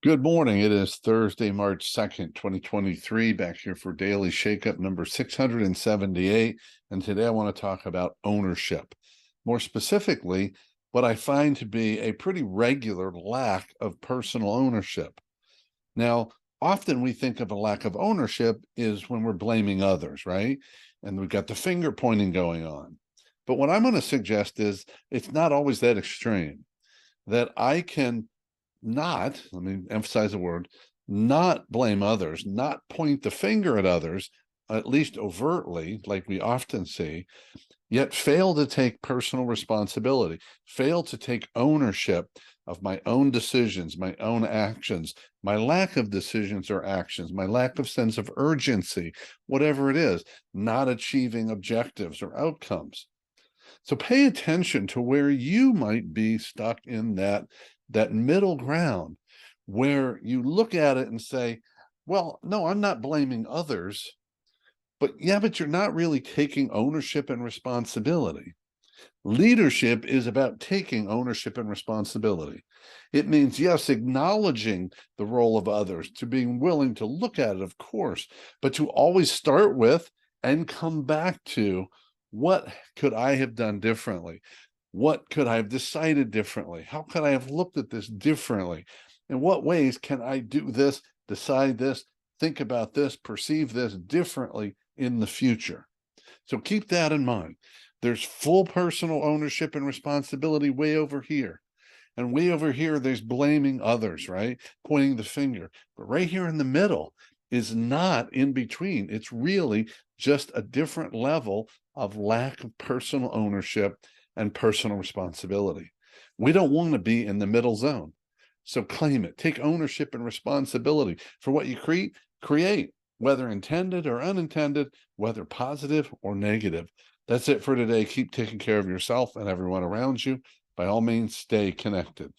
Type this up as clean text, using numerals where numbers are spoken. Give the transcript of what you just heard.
Good morning. It is Thursday, March 2nd, 2023, back here for Daily Shakeup number 678. And today I want to talk about ownership. More specifically, what I find to be a pretty regular lack of personal ownership. Now, often we think of a lack of ownership is when we're blaming others, right? And we've got the finger pointing going on. But what I'm going to suggest is it's not always that extreme, that I can not, let me emphasize the word, not blame others, not point the finger at others, at least overtly, like we often see, yet fail to take personal responsibility, fail to take ownership of my own decisions, my own actions, my lack of decisions or actions, my lack of sense of urgency, whatever it is, not achieving objectives or outcomes. So pay attention to where you might be stuck in that middle ground where you look at it and say, well, no, I'm not blaming others, but yeah, but you're not really taking ownership and responsibility. Leadership is about taking ownership and responsibility. It means, yes, acknowledging the role of others, to being willing to look at it, of course, but to always start with and come back to what could I have done differently? What could I have decided differently? How could I have looked at this differently? In what ways can I do this, decide this, think about this, perceive this differently in the future? So keep that in mind. There's full personal ownership and responsibility way over here. And way over here, there's blaming others, right? Pointing the finger. But right here in the middle is not in between. It's really just a different level of lack of personal ownership and personal responsibility. We don't want to be in the middle zone. So claim it. Take ownership and responsibility for what you create, whether intended or unintended, whether positive or negative. That's it for today. Keep taking care of yourself and everyone around you. By all means, stay connected.